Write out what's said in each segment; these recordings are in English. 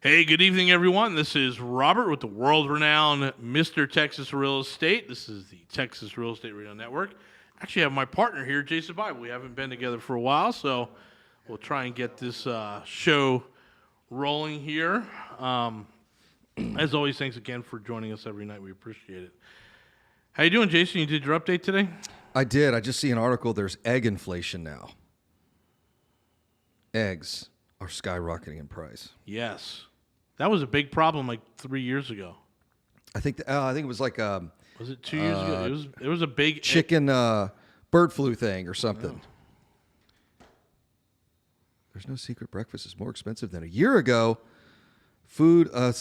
Hey, good evening, everyone. This is Robert with the world-renowned Mr. Texas Real Estate. This is the Texas Real Estate Radio Network. Actually, I have my partner here, Jason Bible. We haven't been together for a while, so we'll try and get this show rolling here. As always, thanks again for joining us every night. We appreciate it. How you doing, Jason? You did your update today? I did. I just see an article. There's egg inflation now. Eggs are skyrocketing in price. Yes. That was a big problem like 3 years ago. I think it was like Was it 2 years ago? It was a big chicken bird flu thing or something. Yeah. There's no secret breakfast is more expensive than a year ago. Food at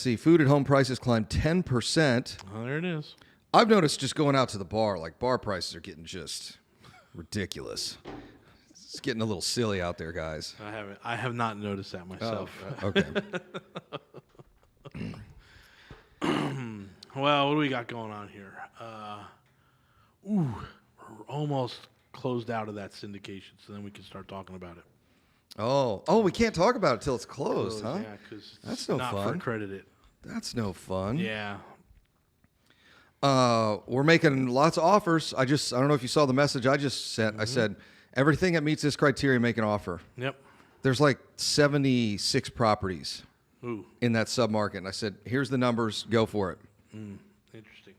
home prices climbed 10%. Oh, there it is. I've noticed just going out to the bar, like bar prices are getting just ridiculous. It's getting a little silly out there, guys. I have not noticed that myself. Oh, okay. Well, what do we got going on here? We're almost closed out of that syndication, so then we can start talking about it. Oh, we can't talk about it till it's closed, huh? Yeah, because that's no not fun. For credit. That's no fun. Yeah. We're making lots of offers. I don't know if you saw the message I just sent. I said, everything that meets this criteria, make an offer. Yep. There's like 76 properties in that submarket. And I said, here's the numbers. Go for it. Interesting.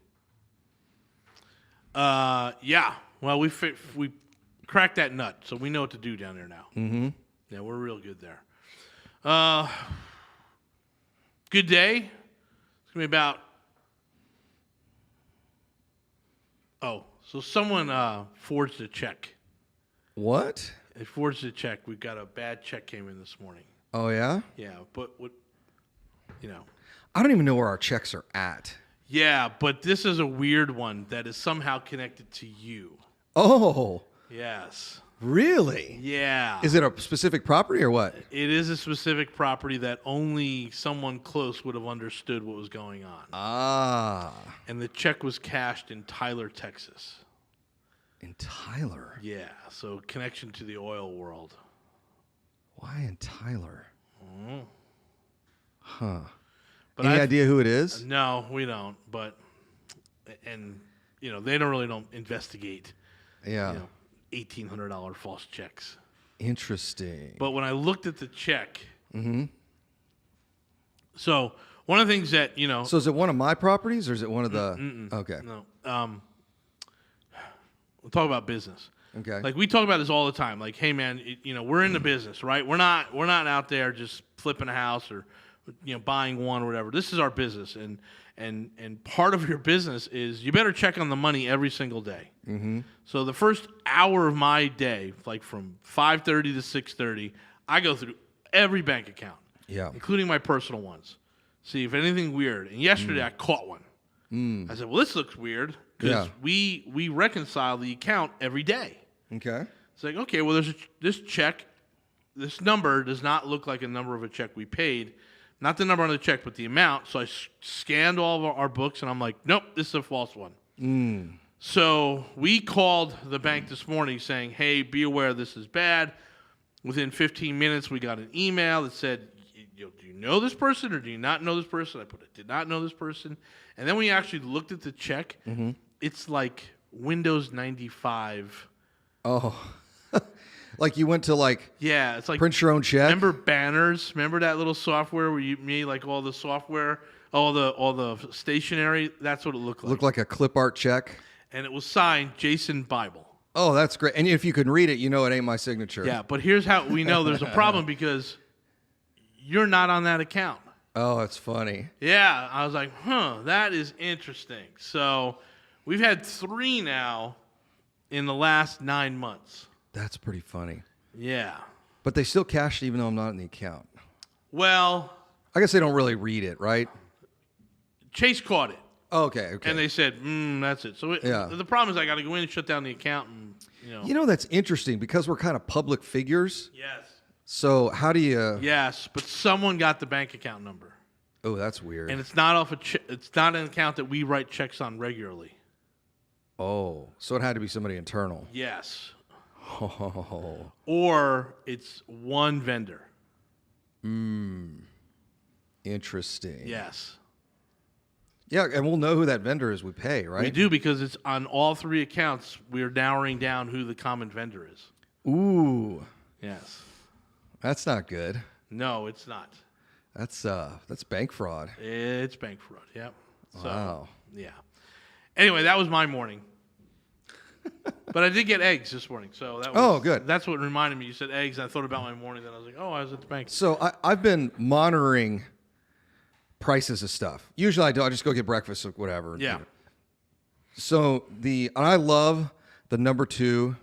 Yeah. Well, we cracked that nut, so we know what to do down there now. Mm-hmm. Yeah, we're real good there. Good day. It's going to be about... Oh, so someone forged a check. What? They forged a check. We got a bad check came in this morning. Oh, yeah? Yeah, but what, I don't even know where our checks are at. Yeah, but this is a weird one that is somehow connected to you. Oh. Yes. Really? Yeah. Is it a specific property or what? It is a specific property that only someone close would have understood what was going on. Ah. And the check was cashed in Tyler, Texas. In Tyler? Yeah, so connection to the oil world. Why in Tyler? Mm. Huh. But Any idea who it is? No, we don't. But, and, they don't investigate. Yeah. $1,800 false checks. Interesting. But when I looked at the check, so one of the things that, So is it one of my properties or is it one of the... Okay. No. We'll talk about business. Okay. Like we talk about this all the time. Like, hey man, we're in the business, right? We're not out there just flipping a house or buying one or whatever. This is our business, and part of your business is you better check on the money every single day. Mm-hmm. So the first hour of my day, like from 5:30 to 6:30, I go through every bank account, including my personal ones, see if anything weird. And yesterday I caught one. I said, well, this looks weird because we reconcile the account every day. Okay. It's like, okay, well, there's this check. This number does not look like a number of a check we paid. Not the number on the check, but the amount. So I scanned all of our books, and I'm like, nope, this is a false one. So we called the bank this morning saying, hey, be aware this is bad. Within 15 minutes, we got an email that said, do you know this person or do you not know this person? I put, I did not know this person. And then we actually looked at the check. It's like Windows 95. Oh, like you went to it's like print your own check. Remember Banners? Remember that little software where you made like all the software, all the stationery? That's what it looked like. Looked like a clip art check. And it was signed Jason Bible. Oh, that's great. And if you can read it, you know it ain't my signature. Yeah, but here's how we know there's a problem because you're not on that account. Oh, that's funny. Yeah, I was like, that is interesting. So we've had 3 now in the last 9 months. That's pretty funny. Yeah. But they still cashed even though I'm not in the account. Well, I guess they don't really read it, right? Chase caught it. Oh, okay. And they said, that's it. So the problem is I got to go in and shut down the account. And, that's interesting because we're kind of public figures. Yes. So how do you... Yes, but someone got the bank account number. Oh, that's weird. And it's not it's not an account that we write checks on regularly. Oh, so it had to be somebody internal. Yes. Oh. Or it's one vendor. Interesting. Yes. Yeah, and we'll know who that vendor is we pay, right? We do, because it's on all 3 accounts. We are narrowing down who the common vendor is. Ooh, Yes. that's not good. No, it's not. That's bank fraud. It's bank fraud. Yep. So, Wow. yeah. Anyway, that was my morning. But I did get eggs this morning, so that was, Oh, good. That's what reminded me. You said eggs. I thought about my morning. Then I was like, oh, I was at the bank. So I've been monitoring prices of stuff. Usually I just go get breakfast or whatever. Yeah. So and I love the number 2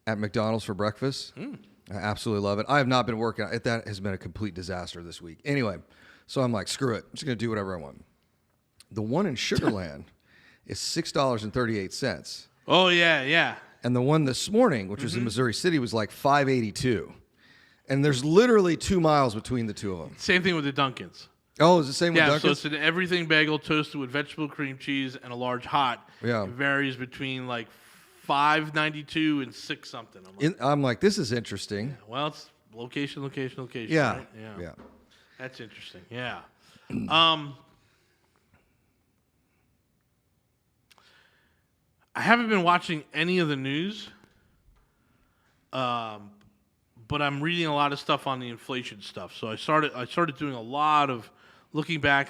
at McDonald's for breakfast. I absolutely love it. I have not been working. That has been a complete disaster this week. Anyway, so I'm like, screw it. I'm just going to do whatever I want. The one in Sugar Land is $6.38. Oh yeah, yeah. And the one this morning, which was in Missouri City, was like $5.82. And there's literally 2 miles between the two of them. Same thing with the Dunkins. Oh, is the same with Yeah, Dunkin's? so it's an everything bagel toasted with vegetable cream cheese and a large hot. Yeah. It varies between like $5.92 and $6 something. I'm like, this is interesting. Well, it's location. Yeah. Right? Yeah. That's interesting. Yeah. I haven't been watching any of the news, but I'm reading a lot of stuff on the inflation stuff. So I started doing a lot of looking back.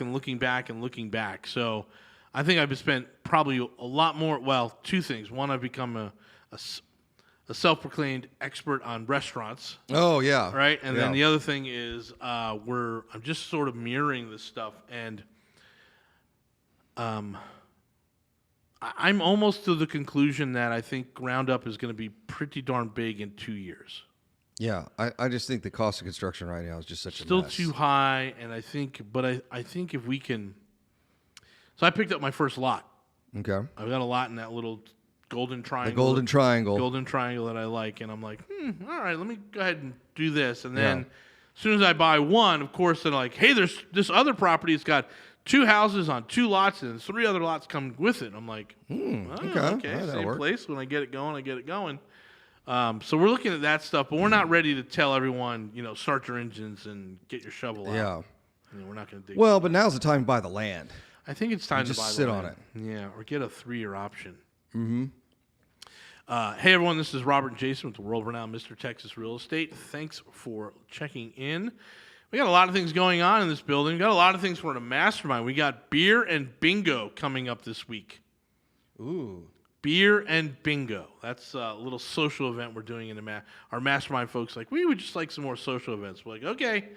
So I think I've spent probably a lot more. Well, 2 things. One, I've become a self-proclaimed expert on restaurants. Oh, yeah. Right, and Yeah. then the other thing is I'm just sort of mirroring this stuff, and I'm almost to the conclusion that I think Ground Up is going to be pretty darn big in 2 years. Yeah, I just think the cost of construction right now is just such Still a mess. too high, and I think if we can. So I picked up my first lot. Okay. I've got a lot in that little golden triangle. The golden triangle. Golden triangle that I like, and I'm like, all right, let me go ahead and do this. And then as soon as I buy one, of course, they're like, hey, there's this other property. It's got 2 houses on 2 lots, and 3 other lots come with it. I'm like, okay. okay, That'll same work. place. When I get it going. So we're looking at that stuff, but we're not ready to tell everyone, start your engines and get your shovel out. Yeah. We're not going to dig. Well, but now's the time to buy the land. I think it's time to just buy the sit on land. it. Yeah, or get a 3-year option. Hey, everyone, this is Robert and Jason with the world-renowned Mr. Texas Real Estate. Thanks for checking in. We got a lot of things going on in this building. We got a lot of things for the mastermind. We got beer and bingo coming up this week. Ooh. Beer and bingo. That's a little social event we're doing in our mastermind folks. Like, we would just like some more social events. We're like, okay,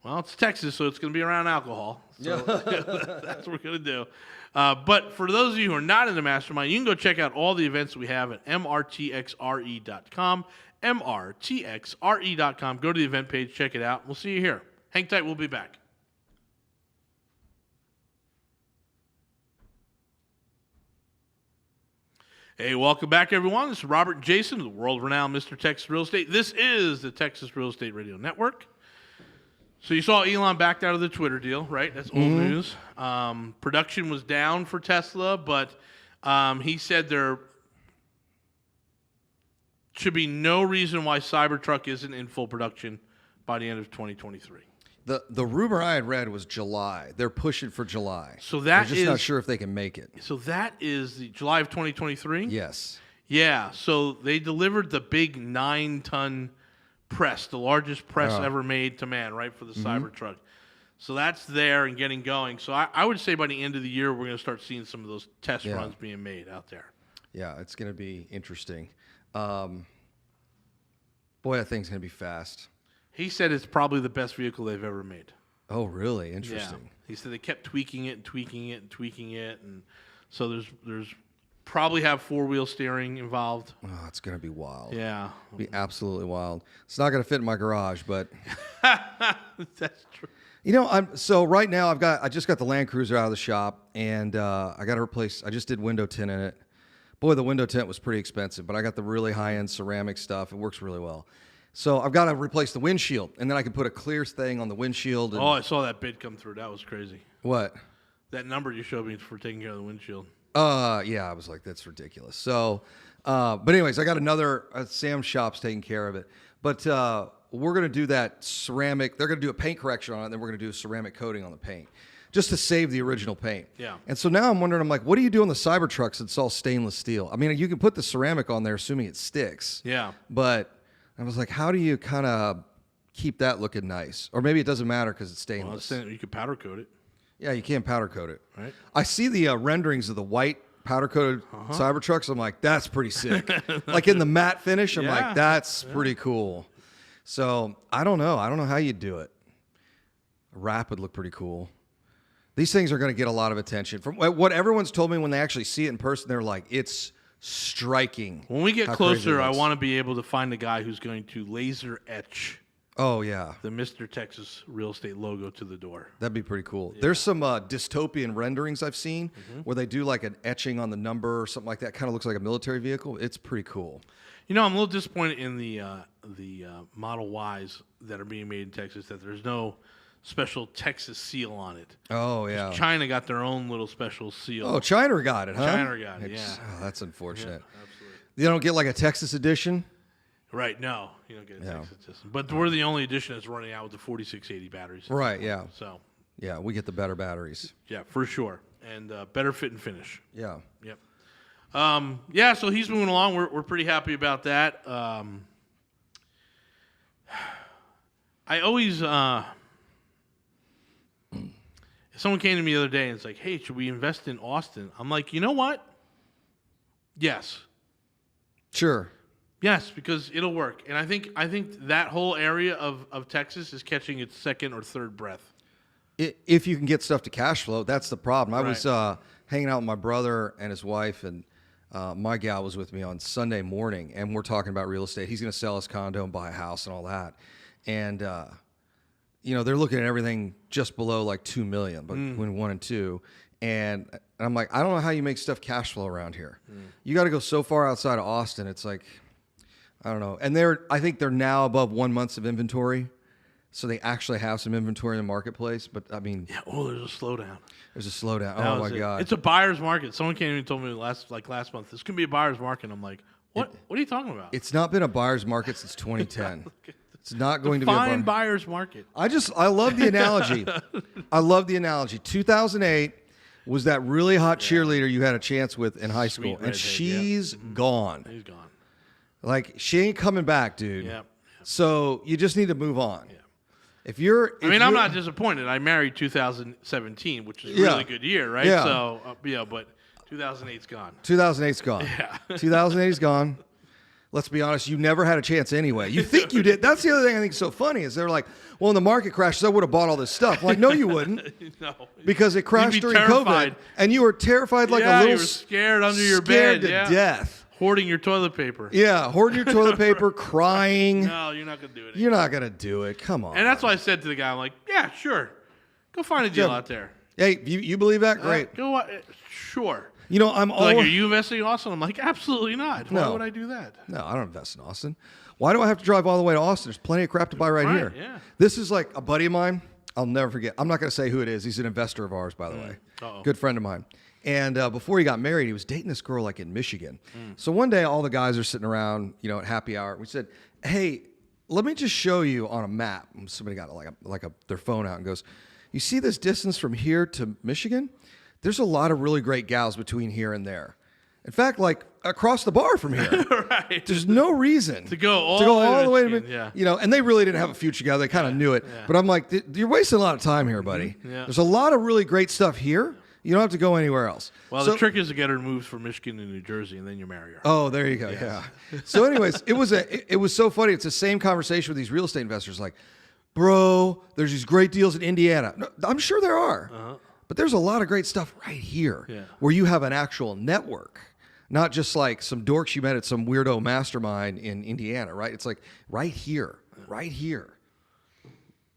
well, it's Texas, so it's going to be around alcohol. So that's what we're going to do. But for those of you who are not in the mastermind, you can go check out all the events we have at mrtxre.com. mrtxre.com. Go to the event page, check it out. We'll see you here. Hang tight. We'll be back. Hey, welcome back, everyone. This is Robert and Jason, the world-renowned Mr. Texas Real Estate. This is the Texas Real Estate Radio Network. So you saw Elon backed out of the Twitter deal, right? That's old news. Production was down for Tesla, but he said there should be no reason why Cybertruck isn't in full production by the end of 2023. The rumor I had read was July. They're pushing for July. So that They're just not sure if they can make it. So that is the July of 2023? Yes. Yeah, so they delivered the big 9-ton press, the largest press ever made to man, right, for the Cybertruck. So that's there and getting going. So I would say by the end of the year, we're going to start seeing some of those test runs being made out there. Yeah, it's going to be interesting. Boy, that thing's going to be fast. He said it's probably the best vehicle they've ever made. Oh, really? Interesting. Yeah. He said they kept tweaking it, and so there's probably have 4-wheel steering involved. Oh, it's going to be wild. Yeah. It'll be absolutely wild. It's not going to fit in my garage, but That's true. so right now I just got the Land Cruiser out of the shop, and I got to replace. I just did window tint in it. Boy, the window tint was pretty expensive, but I got the really high-end ceramic stuff. It works really well. So I've got to replace the windshield, and then I can put a clear thing on the windshield. And I saw that bid come through. That was crazy. What? That number you showed me for taking care of the windshield. Yeah, I was like, that's ridiculous. So, but anyways, I got another Sam's shop's taking care of it. But we're going to do that ceramic. They're going to do a paint correction on it, and then we're going to do a ceramic coating on the paint, just to save the original paint. Yeah. And so now I'm wondering, I'm like, what do you do on the Cybertrucks? It's all stainless steel. I mean, you can put the ceramic on there, assuming it sticks. Yeah. But I was like, how do you kind of keep that looking nice? Or maybe it doesn't matter because it's stainless. Well, you could powder coat it. Yeah, you can powder coat it. Right. I see the renderings of the white powder coated Cybertrucks. I'm like, that's pretty sick. Like in the matte finish, I'm like, that's pretty cool. So I don't know. I don't know how you'd do it. A wrap would look pretty cool. These things are going to get a lot of attention. From what everyone's told me when they actually see it in person, they're like, it's striking. When we get how crazy it closer, I looks. want to be able to find a guy who's going to laser etch Oh, yeah. the Mr. Texas Real Estate logo to the door. That'd be pretty cool. Yeah. There's some dystopian renderings I've seen where they do like an etching on the number or something like that. Kind of looks like a military vehicle. It's pretty cool. You know, I'm a little disappointed in the Model Ys that are being made in Texas that there's no special Texas seal on it. Oh, yeah. China got their own little special seal. Oh, China got it, huh? China got it, yeah. Oh, that's unfortunate. Yeah, absolutely. You don't get like a Texas edition? Right, no. You don't get a Texas edition. But we're the only edition that's running out with the 4680 batteries. Right, yeah. So, Yeah, we get the better batteries. yeah, for sure. And better fit and finish. Yeah. Yep. Yeah, so he's moving along. We're pretty happy about that. I always, if someone came to me the other day and it's like, hey, should we invest in Austin? I'm like, you know what? Yes. Sure. Yes, because it'll work. And I think that whole area of Texas is catching its second or third breath. If you can get stuff to cash flow, that's the problem. I Right. was hanging out with my brother and his wife, and my gal was with me on Sunday morning, and we're talking about real estate. He's going to sell his condo and buy a house and all that. And, they're looking at everything just below like $2 million, but between 1 and 2. And I'm like, I don't know how you make stuff cash flow around here. You got to go so far outside of Austin. It's like, I don't know. And I think they're now above 1 month of inventory. So they actually have some inventory in the marketplace. But I mean, Yeah. Oh, there's a slowdown. there's a slowdown. That Oh was my it. God. It's a buyer's market. Someone came and told me last month, this can be a buyer's market. I'm like, what? What are you talking about? It's not been a buyer's market since 2010. It's not going to be a Fine buyer's buyer's market. I love the analogy. I love the analogy. 2008 was that really hot cheerleader you had a chance with in high school, and redhead, she's gone. He's gone. Like, she ain't coming back, dude. Yeah. So you just need to move on. Yeah. I'm I'm not disappointed. I married 2017, which is a Yeah. really good year, right? Yeah. So, but 2008's gone. 2008's gone. Yeah. 2008's gone. Let's be honest, you never had a chance anyway. You think you did. That's the other thing I think is so funny is they're like, well, when the market crashes, I would have bought all this stuff. I'm like, no, you wouldn't. No. Because it crashed You'd be during terrified. COVID. And you were terrified like a Yeah, little you were scared under your scared bed. to Yeah. death. Hoarding your toilet paper. Yeah, hoarding your toilet paper, crying. No, you're not going to do it. You're not going to do it. Come on. And that's why I said to the guy, I'm like, yeah, sure. Go find a deal Yeah. out there. Hey, you believe that? Great. Sure. I'm Like, are you investing in Austin? I'm like, absolutely not. Why No. would I do that? No, I don't invest in Austin. Why do I have to drive all the way to Austin? There's plenty of crap to buy right here. Yeah. This is like a buddy of mine. I'll never forget. I'm not going to say who it is. He's an investor of ours, by the way. Uh-oh. Good friend of mine. And before he got married, he was dating this girl like in Michigan. So one day, all the guys are sitting around, at happy hour. We said, "Hey, let me just show you on a map." And somebody got their phone out and goes, "You see this distance from here to Michigan? There's a lot of really great gals between here and there. In fact, like across the bar from here." Right. There's no reason To go all the way to Michigan, yeah. and they really didn't have a future together. They kind of knew it. Yeah. But I'm like, you're wasting a lot of time here, buddy. Yeah. There's a lot of really great stuff here. You don't have to go anywhere else. Well, So- the trick is to get her to move from Michigan to New Jersey, and then you marry her. Oh, there you go. Yeah. So, anyways, it was so funny. It's the same conversation with these real estate investors. Like, bro, there's these great deals in Indiana. No, I'm sure there are, but there's a lot of great stuff right here Yeah. where you have an actual network, not just like some dorks you met at some weirdo mastermind in Indiana. Right? It's like right here, right here.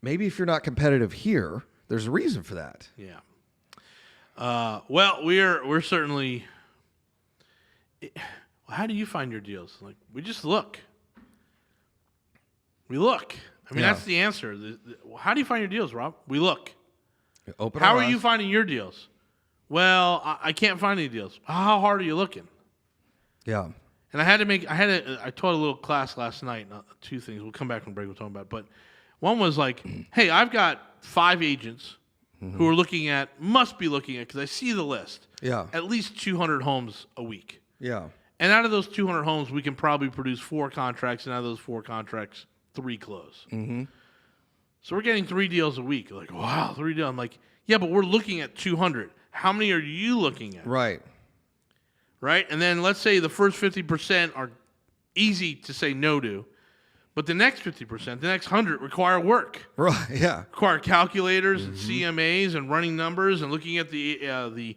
Maybe if you're not competitive here, there's a reason for that. Yeah. Well, we're certainly. How do you find your deals? Like, we just look. We look. I mean, Yeah. that's the answer. How do you find your deals, Rob? We look. Open How our are you eyes. finding your deals? Well, I can't find any deals. How hard are you looking? Yeah. And I taught a little class last night. Two things. We'll come back from break. We'll talk about. But one was like, hey, I've got 5 agents who are must be looking at, because I see the list. Yeah. At least 200 homes a week. Yeah. And out of those 200 homes, we can probably produce 4 contracts, and out of those 4 contracts, 3 close. Mm-hmm. So we're getting 3 deals a week. Like, wow, 3 deals. I'm like, yeah, but we're looking at 200. How many are you looking at? Right. Right? And then let's say the first 50% are easy to say no to, but the next 50%, the next 100 require work. Right. Yeah. Require calculators and CMAs and running numbers and looking at the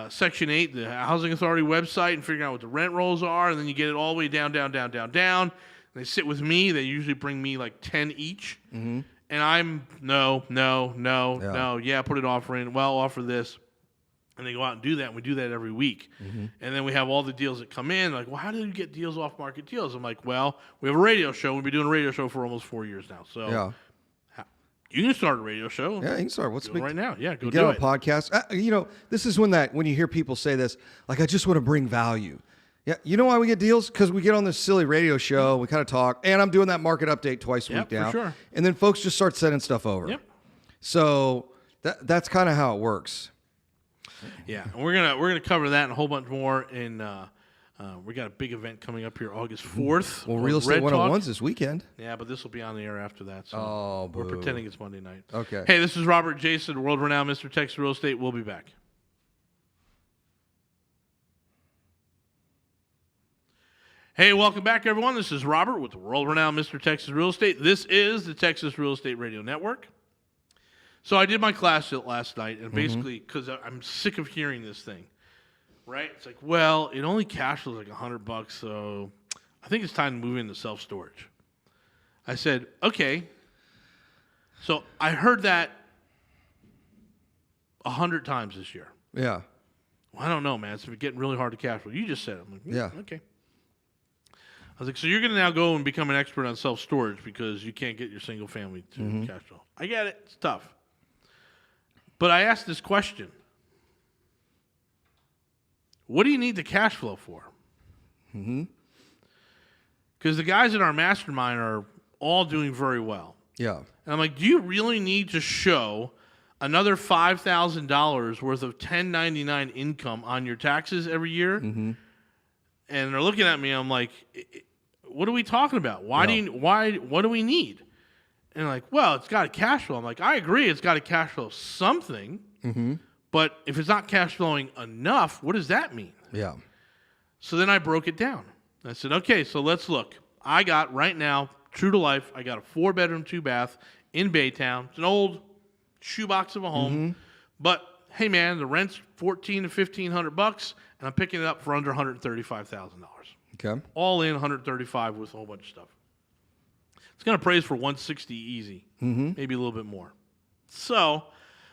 Section 8, the Housing Authority website, and figuring out what the rent rolls are, and then you get it all the way down. And they sit with me. They usually bring me like 10 each. Mm-hmm. And I'm, no, yeah, put an offer in. Well, offer this. And they go out and do that, and we do that every week. Mm-hmm. And then we have all the deals that come in. Like, well, how do you get deals off-market deals? I'm like, well, we have a radio show. We've been doing a radio show for almost 4 years now. So yeah. You can start a radio show. Yeah, you can start. What's right now? Yeah, go get do on it. a podcast. This is when you hear people say this, like, I just want to bring value. Yeah, you know why we get deals? Because we get on this silly radio show, we kind of talk, and I'm doing that market update twice a week now. for sure. And then folks just start sending stuff over. Yep. So that's kind of how it works. Yeah, and we're gonna cover that and a whole bunch more in. We got a big event coming up here August 4th. Well, Real Estate 101's this weekend. Yeah, but this will be on the air after that. So Oh, we're boo. pretending it's Monday night. Okay. Hey, this is Robert Jason, world-renowned Mr. Texas Real Estate. We'll be back. Hey, welcome back, everyone. This is Robert with the world-renowned Mr. Texas Real Estate. This is the Texas Real Estate Radio Network. So I did my class last night, and basically, because I'm sick of hearing this thing, right? It's like, well, it only cash flows like $100, so I think it's time to move into self-storage. I said, okay. So I heard that 100 times this year. Yeah. Well, I don't know, man. It's getting really hard to cash flow. You just said it. I'm like, Yeah. Okay. I was like, so you're going to now go and become an expert on self-storage because you can't get your single family to cash flow. I get it. It's tough. But I asked this question. What do you need the cash flow for? Because the guys in our mastermind are all doing very well. Yeah. And I'm like, do you really need to show another $5,000 worth of 1099 income on your taxes every year? Mm-hmm. And they're looking at me. I'm like, what are we talking about? What do we need? And like, well, it's got a cash flow. I'm like, I agree, it's got a cash flow something. Mm-hmm. But if it's not cash flowing enough, what does that mean? Yeah. So then I broke it down. I said, okay, so let's look. I got right now, true to life, I got a 4-bedroom, 2-bath in Baytown. It's an old shoebox of a home, but hey, man, the rent's $1,400 to $1,500, and I'm picking it up for under $135,000. Okay. All in, $135,000 with a whole bunch of stuff. It's going to appraise for $160,000 easy, maybe a little bit more. So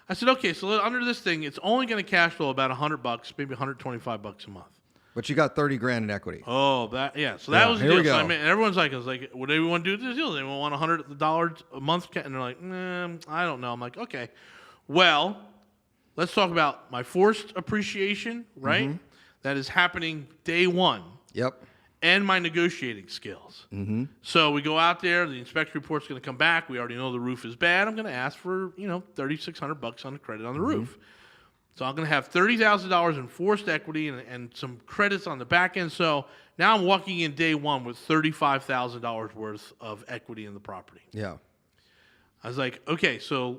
I said, okay, so under this thing, it's only going to cash flow about $100, maybe $125 a month. But you got $30,000 in equity. Oh, So that was the here deal. we go. So and everyone's like, what do you want to do with this deal? They want $100 a month, and they're like, I don't know. I'm like, okay, well, let's talk about my forced appreciation, right? That is happening day one. Yep. And my negotiating skills. So we go out there. The inspection report's going to come back. We already know the roof is bad. I'm going to ask for $3,600 on the credit on the roof. So I'm going to have $30,000 in forced equity and some credits on the back end. So now I'm walking in day one with $35,000 worth of equity in the property. Yeah. I was like, okay, so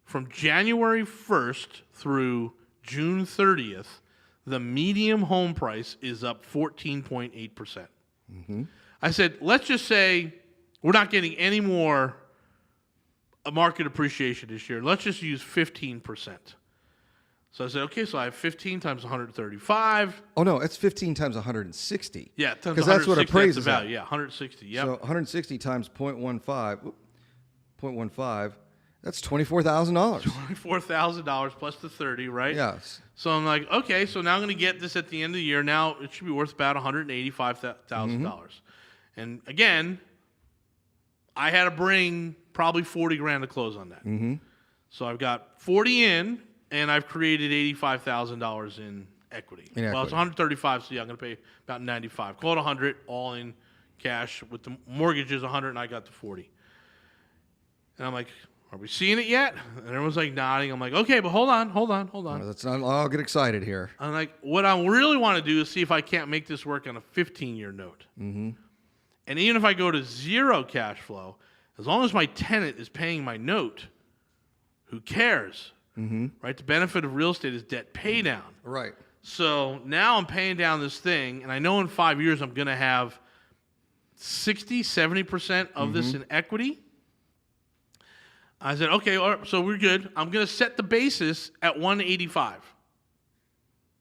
from January 1st through June 30th, the median home price is up 14.8%. I said, let's just say we're not getting any more market appreciation this year. Let's just use 15%. So I said, okay, so I have 15 times 135. Oh, no, it's 15 times 160. Yeah, because that's what appraised is at. Yeah, 160. Yeah. So 160 times 0.15, that's $24,000. $24,000 plus the 30, right? Yes. So I'm like, okay, so now I'm going to get this at the end of the year. Now it should be worth about $185,000. And again, I had to bring probably $40,000 to close on that. So I've got 40 in, and I've created $85,000 in equity. In Well, it's equity. 135, so yeah, I'm going to pay about 95. Call it 100, all in cash. With the mortgage is 100, and I got the 40. And I'm like, are we seeing it yet? And everyone's like nodding. I'm like, okay, but hold on. Let's not all get excited here. I'm like, what I really want to do is see if I can't make this work on a 15-year note. Mm-hmm. And even if I go to zero cash flow, as long as my tenant is paying my note, who cares? Mm-hmm. Right? The benefit of real estate is debt pay down. Right. So now I'm paying down this thing, and I know in 5 years I'm going to have 60, 70% of this in equity. I said, okay, all right, so we're good. I'm going to set the basis at 185.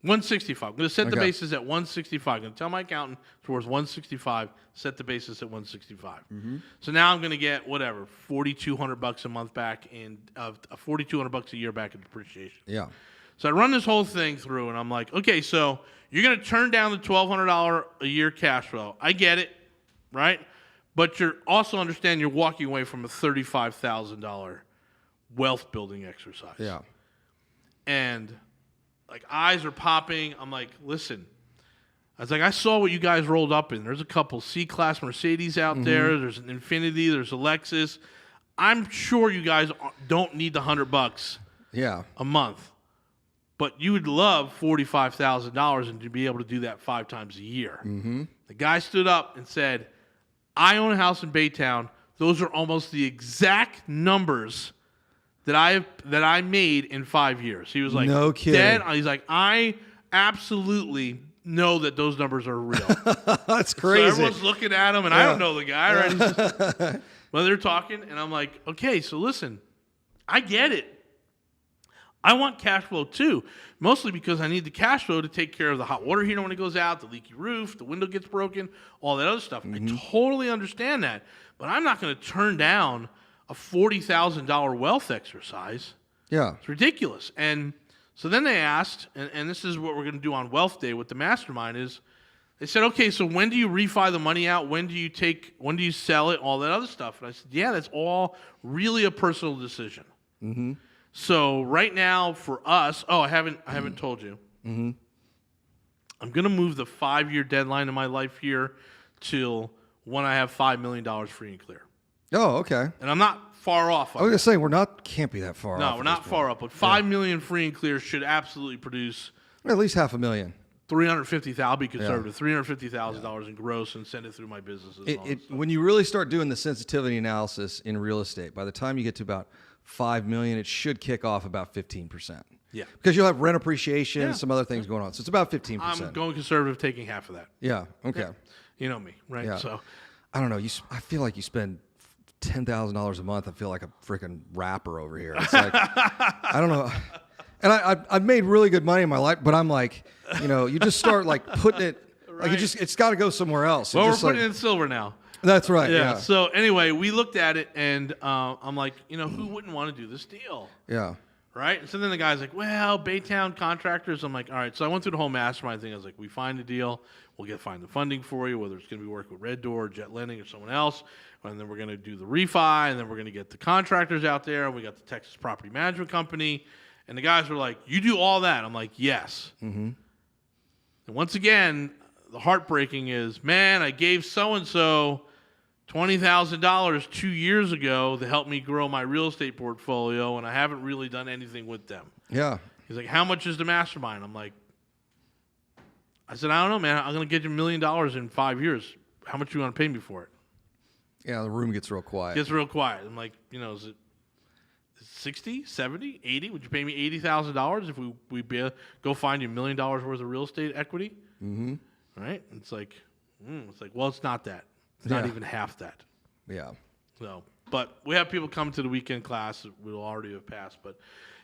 165. I'm going to set the basis at 165. I'm going to tell my accountant it's worth 165, set the basis at 165. Mm-hmm. So now I'm going to get whatever, $4,200 a month back and $4,200 a year back in depreciation. Yeah. So I run this whole thing through, and I'm like, okay, so you're going to turn down the $1,200 a year cash flow. I get it, right? But you're also understand you're walking away from a $35,000 wealth building exercise. Yeah. And like eyes are popping. I'm like, listen. I was like, I saw what you guys rolled up in. There's a couple C-Class Mercedes out there. There's an Infiniti. There's a Lexus. I'm sure you guys don't need the $100 a month. But you would love $45,000 and to be able to do that 5 times a year. Mm-hmm. The guy stood up and said, I own a house in Baytown. Those are almost the exact numbers that I made in 5 years. He was like, no kidding. Dad, he's like, I absolutely know that those numbers are real. That's crazy. So everyone's looking at him, and I don't know the guy, right? He's just, well, they're talking, and I'm like, okay, so listen, I get it. I want cash flow too, mostly because I need the cash flow to take care of the hot water heater when it goes out, the leaky roof, the window gets broken, all that other stuff. I totally understand that, but I'm not going to turn down a $40,000 wealth exercise. Yeah. It's ridiculous. And so then they asked, and this is what we're going to do on Wealth Day with the mastermind is, they said, okay, so when do you refi the money out? When do you sell it? All that other stuff. And I said, yeah, that's all really a personal decision. Mm-hmm. So right now for us, I haven't told you. Mm-hmm. I'm going to move the 5-year deadline in my life here till when I have $5 million free and clear. Oh, okay. And I'm not far off. I was going to say, can't be that far off. No, we're not far up, but $5 million free and clear should absolutely produce at least $500,000. $350,000, be conservative, $350,000 in gross, and send it through my businesses. When you really start doing the sensitivity analysis in real estate, by the time you get to about $5 million, it should kick off about 15%. Yeah, because you'll have rent appreciation, some other things going on. So it's about 15%. I'm going conservative, taking half of that. Yeah. Okay. Yeah. You know me, right? Yeah. So I don't know. I feel like you spend $10,000 a month. I feel like a freaking rapper over here. It's like I don't know. And I've made really good money in my life, but I'm like, you just start like putting it like it's got to go somewhere else. Well, we're putting it in silver now. That's right. Yeah. So anyway, we looked at it, and I'm like, who wouldn't want to do this deal? Yeah. Right? And so then the guy's like, well, Baytown contractors. I'm like, all right. So I went through the whole mastermind thing. I was like, we find a deal. We'll find the funding for you, whether it's going to be working with Red Door, Jet Lending, or someone else. And then we're going to do the refi, and then we're going to get the contractors out there. And we got the Texas Property Management Company. And the guys were like, you do all that? I'm like, yes. Mm-hmm. And once again, the heartbreaking is, man, I gave so-and-so $20,000 2 years ago to help me grow my real estate portfolio, and I haven't really done anything with them. Yeah. He's like, how much is the mastermind? I'm like, I said, I don't know, man. I'm going to get you $1 million in 5 years. How much do you want to pay me for it? Yeah, the room gets real quiet. Gets real quiet. I'm like, is it 60, 70, 80? Would you pay me $80,000 if we go find you $1 million worth of real estate equity? Mm-hmm. Right? And it's like, well, it's not that. It's not even half that. Yeah. So, but we have people come to the weekend class that we'll already have passed. But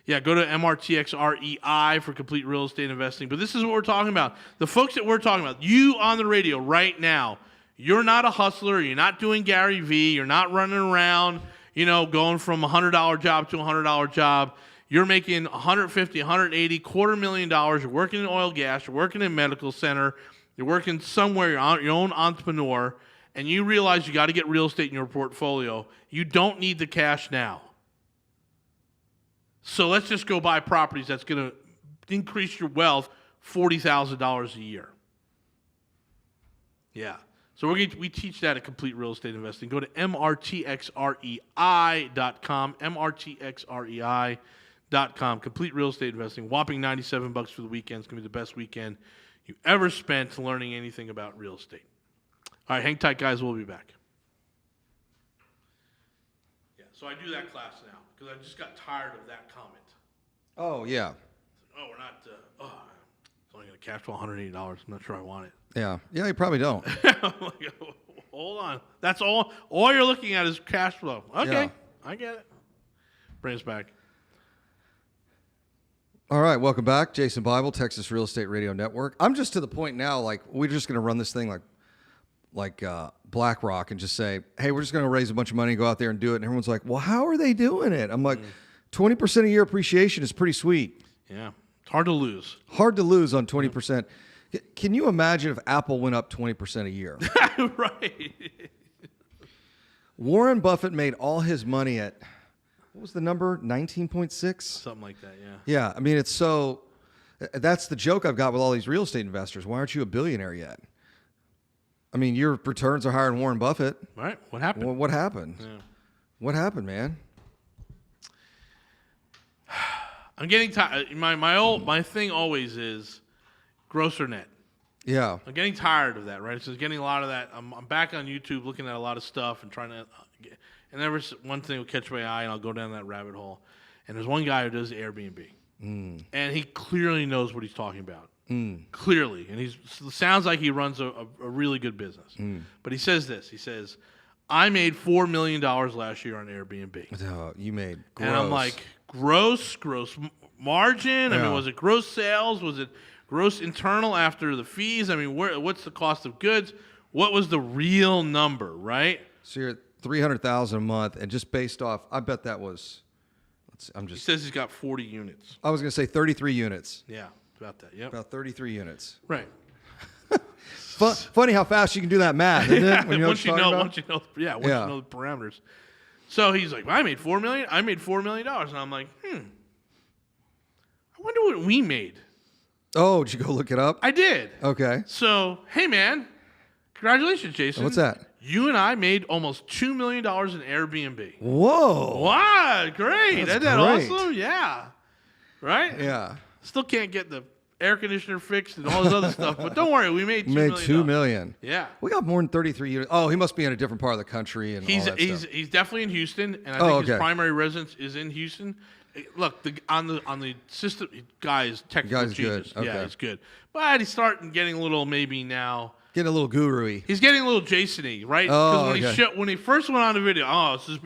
yeah, go to MRTXREI for complete real estate investing. But this is what we're talking about. The folks that we're talking about, you on the radio right now, you're not a hustler. You're not doing Gary V. You're not running around, going from a $100 job to a $100 job. You're making $150, $180, $250,000. You're working in oil and gas. You're working in medical center. You're working somewhere. You're your own entrepreneur. And you realize you got to get real estate in your portfolio. You don't need the cash now. So let's just go buy properties that's going to increase your wealth $40,000 a year. Yeah. So we teach that at Complete Real Estate Investing. Go to mrtxrei.com, mrtxrei.com. Complete Real Estate Investing. Whopping $97 for the weekend. It's going to be the best weekend you ever spent learning anything about real estate. All right, hang tight, guys. We'll be back. Yeah, so I do that class now because I just got tired of that comment. Oh, yeah. Oh, we're not, it's only going to cash flow $180. I'm not sure I want it. Yeah. Yeah, you probably don't. I'm like, hold on. That's all you're looking at is cash flow. Okay, Yeah. I get it. Bring us back. All right, welcome back. Jason Bible, Texas Real Estate Radio Network. I'm just to the point now, like, we're just going to run this thing like BlackRock and just say, hey, we're just going to raise a bunch of money, go out there and do it. And everyone's like, well, how are they doing it? I'm like, 20% a year appreciation is pretty sweet. Yeah, it's hard to lose. Hard to lose on 20%. Can you imagine if Apple went up 20% a year? Right. Warren Buffett made all his money at, what was the number? 19.6? Something like that, yeah. Yeah, I mean, it's so, that's the joke I've got with all these real estate investors. Why aren't you a billionaire yet? I mean, your returns are higher than Warren Buffett. Right. What happened? Well, what happened? Yeah. What happened, man? I'm getting tired. My thing always is gross or net. Yeah. I'm getting tired of that, right? So getting a lot of that. I'm back on YouTube looking at a lot of stuff and trying to and there was one thing will catch my eye and I'll go down that rabbit hole. And there's one guy who does Airbnb. And he clearly knows what he's talking about. Clearly. And he sounds like he runs a really good business. But he says this. He says, I made $4 million last year on Airbnb. Oh, you made gross. And I'm like, gross margin? I mean, was it gross sales? Was it gross internal after the fees? I mean, what's the cost of goods? What was the real number, right? So you're at $300,000 a month, and just based off, I bet that was, He says he's got 40 units. I was going to say 33 units. Yeah, about that, yep. About 33 units. Right. Funny how fast you can do that math, isn't it? When you know once you know the parameters. So he's like, well, I made $4 million. I made $4 million, and I'm like, I wonder what we made. Oh, did you go look it up? I did. Okay. So, hey man, congratulations, Jason. What's that? You and I made almost $2 million in Airbnb. Whoa. Wow, great. Isn't that great. awesome? Yeah. Right? Yeah. Still can't get the air conditioner fixed and all this other stuff, but don't worry, we made $2 million. $2 million. Yeah. We got more than 33 units. Oh, he must be in a different part of the country and all that stuff. He's definitely in Houston, and I think his primary residence is in Houston. Look, on the system, guy is technical genius. Good. Okay. Yeah, he's good. But he's starting getting a little maybe now. Getting a little guru-y. He's getting a little Jason-y, right? Oh, Because when he first went on the video,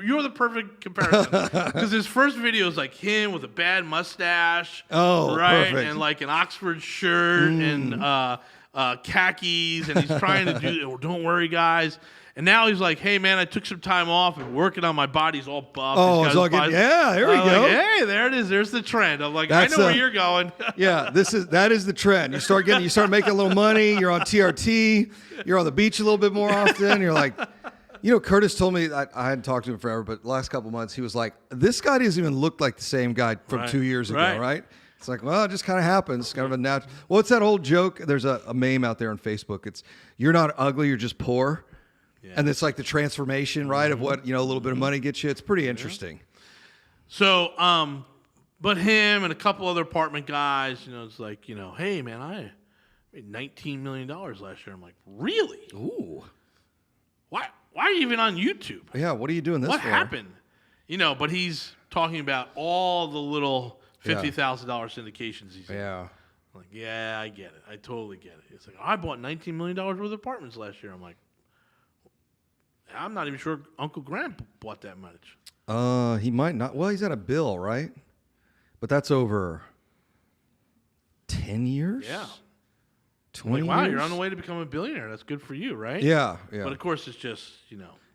you're the perfect comparison. Because his first video is like him with a bad mustache, right, perfect. and like an Oxford shirt and khakis, and he's trying to do. Don't worry, guys. And now he's like, hey, man, I took some time off and working on my body's all buff. Oh, it's all good. Yeah, there we go. Like, hey, there it is. There's the trend. I'm like, I know where you're going. Yeah, that is the trend. You start making a little money. You're on TRT. You're on the beach a little bit more often. You're like, Curtis told me, I hadn't talked to him forever, but the last couple months, he was like, this guy doesn't even look like the same guy from 2 years ago, right? It's like, well, it just kind of happens. Kind of a natural. Well, it's that old joke. There's a meme out there on Facebook. It's, you're not ugly, you're just poor. Yeah. And it's like the transformation, right, of what, a little bit of money gets you. It's pretty interesting. So, but him and a couple other apartment guys, it's like, hey, man, I made $19 million last year. I'm like, really? Ooh. Why are you even on YouTube? Yeah, what are you doing this for? What happened? But he's talking about all the little $50,000 syndications he's in. Yeah. I'm like, yeah, I get it. I totally get it. It's like, I bought $19 million worth of apartments last year. I'm like, I'm not even sure Uncle Graham bought that much. He might not. Well, he's at a bill, right? But that's over 10 years? Yeah. 20 years? Wow, you're on the way to become a billionaire. That's good for you, right? Yeah. But of course, it's just,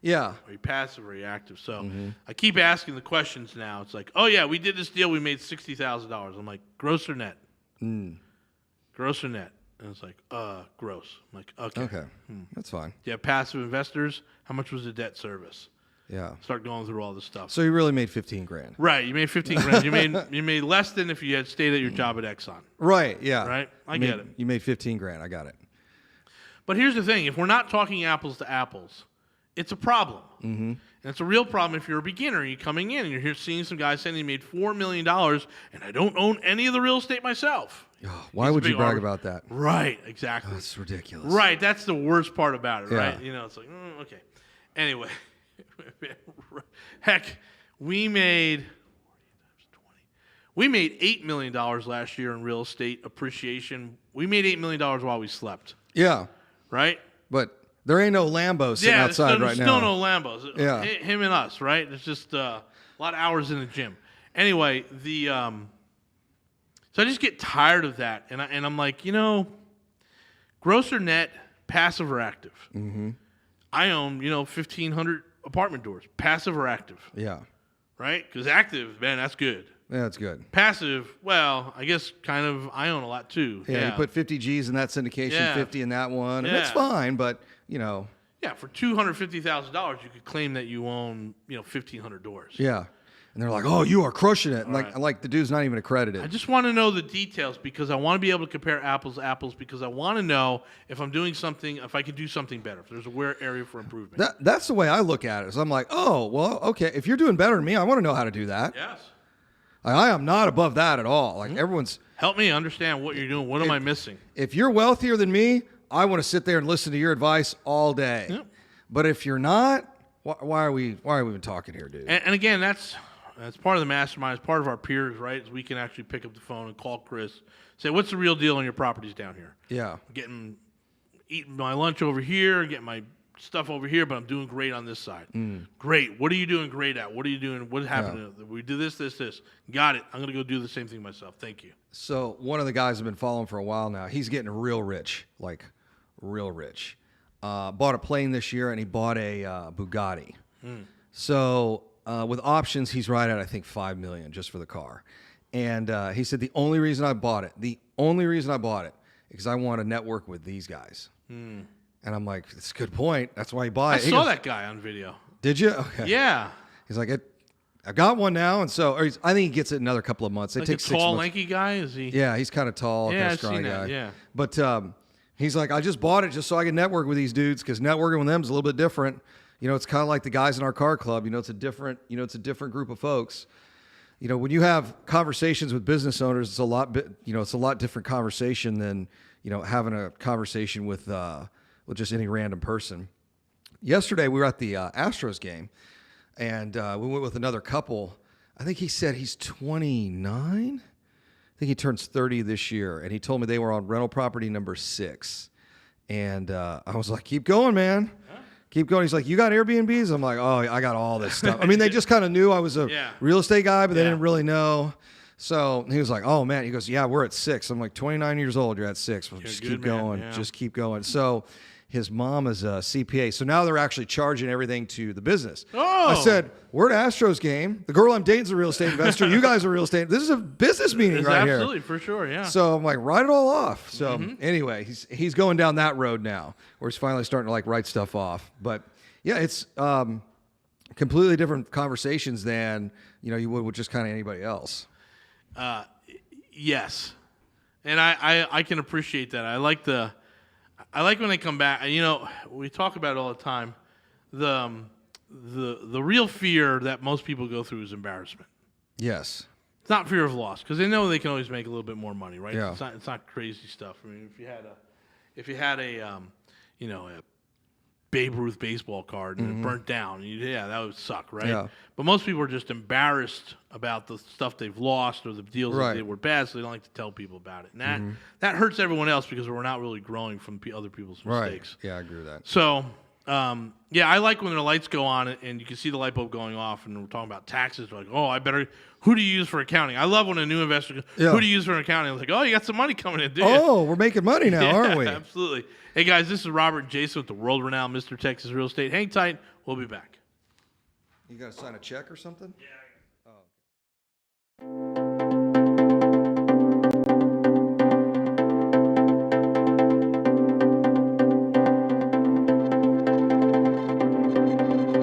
Yeah. Are you passive or reactive? So I keep asking the questions now. It's like, oh, yeah, we did this deal. We made $60,000. I'm like, gross or net? Gross or net? And it's like, gross. I'm like, okay. That's fine. Do you have passive investors? How much was the debt service? Yeah. Start going through all this stuff. So you really made 15 grand. Right. You made 15 grand. You made less than if you had stayed at your job at Exxon. Right. Yeah. Right. I You get made- it. You made 15 grand. I got it. But here's the thing: if we're not talking apples to apples, it's a problem. Mm-hmm. And it's a real problem if you're a beginner and you're coming in and you're here seeing some guy saying he made $4 million and I don't own any of the real estate myself. Oh, why would you brag about that? Right, exactly. That's ridiculous. Right, that's the worst part about it, right? Yeah. It's like, okay. Anyway, heck, we made $8 million last year in real estate appreciation. We made $8 million while we slept, Yeah. right? But there ain't no Lambo sitting outside right now. Still no Lambos. Yeah. Him and us, right? It's just a lot of hours in the gym. Anyway, so I just get tired of that, and I'm like, gross or net, passive or active. Mm-hmm. I own 1,500 apartment doors, passive or active, Yeah. right? Because active, man, that's good. Yeah, that's good. Passive, well, I guess kind of I own a lot too. Yeah, you put 50 G's in that syndication, Yeah. 50 in that one, and Yeah. that's fine, but, Yeah, for $250,000, you could claim that you own 1,500 doors. yeah. And they're like, oh, you are crushing it. And Right. like the dude's not even accredited. I just want to know the details because I want to be able to compare apples to apples because I want to know if I'm doing something, if I can do something better, if there's a area for improvement. That's the way I look at it. Is I'm like, oh, well, okay, if you're doing better than me, I want to know how to do that. Yes. I am not above that at all. Like everyone's, Help me understand what you're doing. What am I missing? if you're wealthier than me, I want to sit there and listen to your advice all day. Yep. But if you're not, why are we even talking here, dude? And again, that's part of the mastermind. It's part of our peers, right? Is we can actually pick up the phone and call Chris, say, what's the real deal on your properties down here? Yeah. Eating my lunch over here, getting my stuff over here, but I'm doing great on this side. Great. What are you doing great at? What are you doing? What happened? We do this. Got it. I'm going to go do the same thing myself. Thank you. So one of the guys I've been following for a while now, he's getting real rich, like real rich. Bought a plane this year, and he bought a Bugatti. So with options, he's right at, I think, $5 million just for the car. And he said the only reason I bought it, because I want to network with these guys. And I'm like, that's a good point. That's why he bought it. I saw that guy on video. Did you? Okay. Yeah. He's like, I got one now, and so I think he gets it in another couple of months. It Like takes a 6 tall, months. lanky guy? Is he? Yeah, he's kind of tall, Yeah, kind of I've scrawny seen guy. that, yeah. But he's like, I just bought it just so I can network with these dudes because networking with them is a little bit different. It's kind of like the guys in our car club. It's a different group of folks. When you have conversations with business owners, it's a lot different conversation than having a conversation with just any random person. Yesterday we were at the Astros game, and we went with another couple. I think he said he's 29. I think he turns 30 this year, and he told me they were on rental property number 6. And I was like, keep going, man. Keep going. He's like, you got Airbnbs? I'm like, oh, I got all this stuff. I mean, they just kind of knew I was a real estate guy, but they didn't really know. So he was like, oh, man. He goes, yeah, we're at 6. I'm like, 29 years old. You're at 6. Well, just keep going. Yeah. Just keep going. So his mom is a CPA. So now they're actually charging everything to the business. Oh. I said, we're at Astros game. The girl I'm dating is a real estate investor. You guys are real estate. This is a business meeting right here. Absolutely, for sure, yeah. So I'm like, write it all off. So anyway, he's going down that road now, where he's finally starting to write stuff off. But yeah, it's completely different conversations than you would with just kind of anybody else. Yes, and I can appreciate that. I like when they come back. We talk about it all the time. The real fear that most people go through is embarrassment. Yes. It's not fear of loss because they know they can always make a little bit more money, right? Yeah. It's not crazy stuff. I mean, if you had a Babe Ruth baseball card and it burnt down, that would suck, right? Yeah. But most people are just embarrassed about the stuff they've lost or the deals that they were bad, so they don't like to tell people about it. And that hurts everyone else because we're not really growing from other people's mistakes. Right. Yeah, I agree with that. So, I like when their lights go on and you can see the light bulb going off, and we're talking about taxes. We're like, who do you use for accounting? I love when a new investor goes, who do you use for accounting? I was like, oh, you got some money coming in, do you? Oh, we're making money now, aren't we? Absolutely. Hey, guys, this is Robert and Jason with the world-renowned Mr. Texas Real Estate. Hang tight. We'll be back. You got to sign a check or something? Yeah.